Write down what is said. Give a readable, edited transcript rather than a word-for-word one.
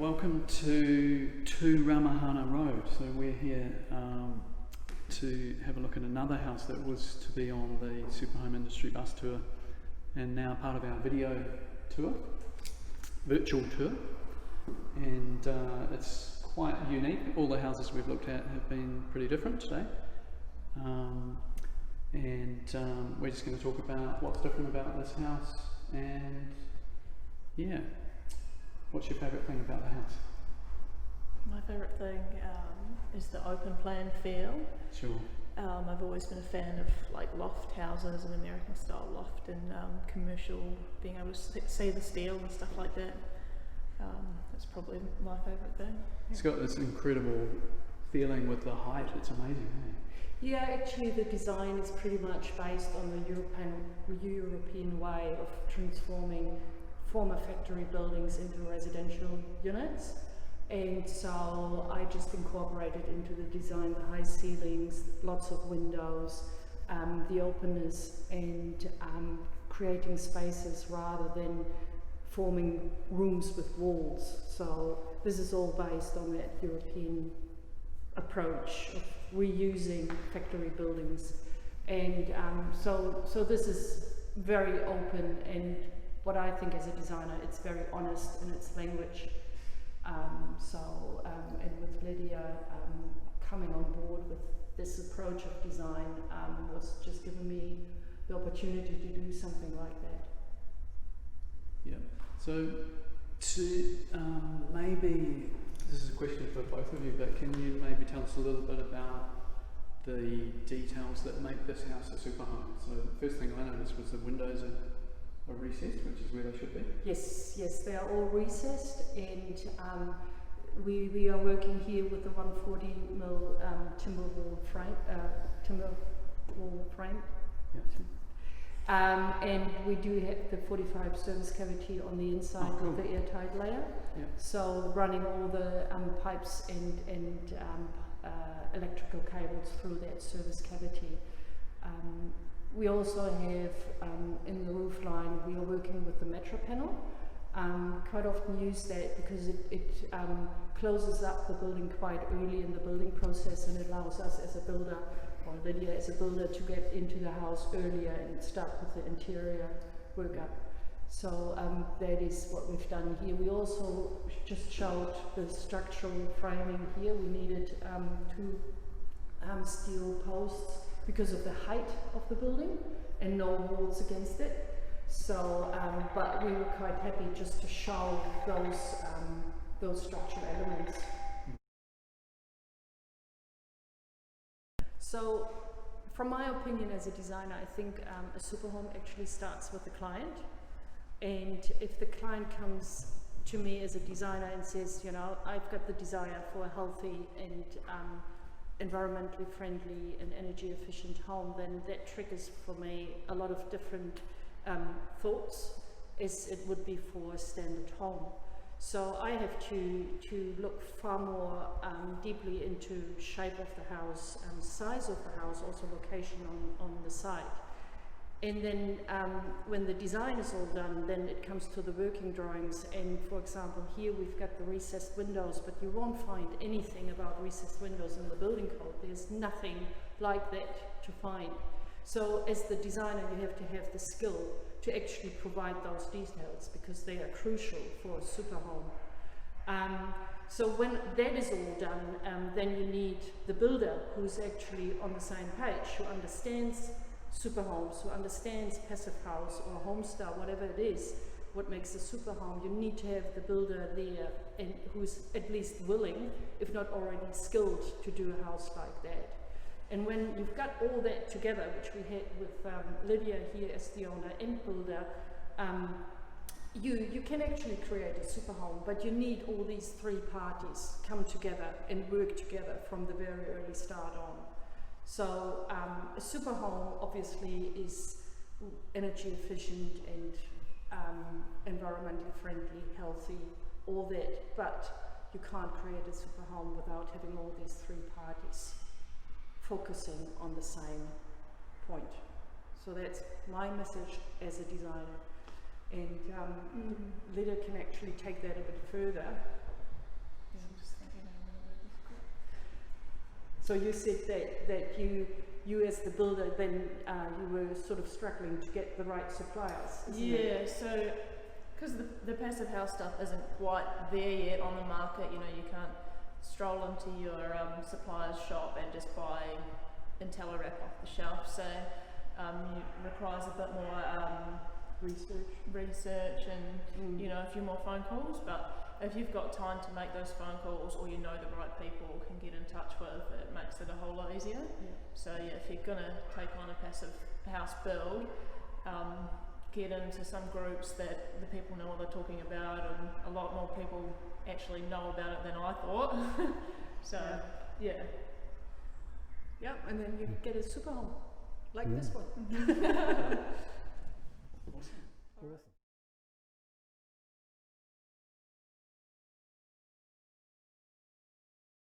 welcome to Ramahana Road. So we're here to have a look at another house that was to be on the Superhome Industry Bus Tour and now part of our video tour, virtual tour, and it's quite unique. All the houses we've looked at have been pretty different today, we're just going to talk about what's different about this house and yeah. What's your favourite thing about the house? My favourite thing is the open plan feel. Sure. I've always been a fan of like loft houses, an American style loft, and commercial, being able to see the steel and stuff like that. That's probably my favourite thing. It's got this incredible feeling with the height, it's amazing, eh? Yeah, actually the design is pretty much based on the European way of transforming former factory buildings into residential units, and so I just incorporated into the design the high ceilings, lots of windows, the openness, and creating spaces rather than forming rooms with walls. So this is all based on that European approach of reusing factory buildings, and so this is very open, and what I think as a designer, it's very honest in its language. And with Lydia coming on board with this approach of design was just giving me the opportunity to do something like that. Yeah. So to maybe, this is a question for both of you, but can you maybe tell us a little bit about the details that make this house a super home? So the first thing I noticed was the windows are recessed, which is where they should be. Yes, they are all recessed, and we are working here with the 140 mil timber wall frame. Yeah. And we do have the 45 service cavity on the inside with the airtight layer. Yeah. So running all the pipes and electrical cables through that service cavity. We also have in the roof line, we are working with the metro panel. Quite often use that because it closes up the building quite early in the building process, and it allows us as a builder, or Lydia as a builder, to get into the house earlier and start with the interior workup. So that is what we've done here. We also just showed the structural framing here. We needed two steel posts because of the height of the building and no walls against it. So, but we were quite happy just to show those structural elements. So, from my opinion as a designer, I think a superhome actually starts with the client. And if the client comes to me as a designer and says, you know, I've got the desire for a healthy and environmentally friendly and energy efficient home, then that triggers for me a lot of different thoughts as it would be for a standard home. So I have to look far more deeply into shape of the house, size of the house, also location on the site. And then when the design is all done, then it comes to the working drawings. And for example, here we've got the recessed windows, but you won't find anything about recessed windows in the building code. There's nothing like that to find. So as the designer, you have to have the skill to actually provide those details because they are crucial for a super home. So when that is all done, then you need the builder who's actually on the same page, who understands super homes, who understands passive house or homestyle, whatever it is, what makes a super home. You need to have the builder there and who's at least willing, if not already skilled, to do a house like that. And when you've got all that together, which we had with Lydia here as the owner and builder, you can actually create a super home, but you need all these three parties come together and work together from the very early start on. So a super home obviously is energy efficient and environmentally friendly, healthy, all that, but you can't create a super home without having all these three parties focusing on the same point. So that's my message as a designer. And Lydia can actually take that a bit further So you said that you as the builder, then you were sort of struggling to get the right suppliers. Isn't it? So because the passive house stuff isn't quite there yet on the market, you know, you can't stroll into your supplier's shop and just buy IntelliWrap off the shelf. So it requires a bit more research and you know, a few more phone calls. But if you've got time to make those phone calls, or you know the right people can get in touch with, it makes it a whole lot easier. So yeah, if you're gonna take on a passive house build, get into some groups that the people know what they're talking about, and a lot more people actually know about it than I thought. So yeah. Yeah, and then you get a super home like this one.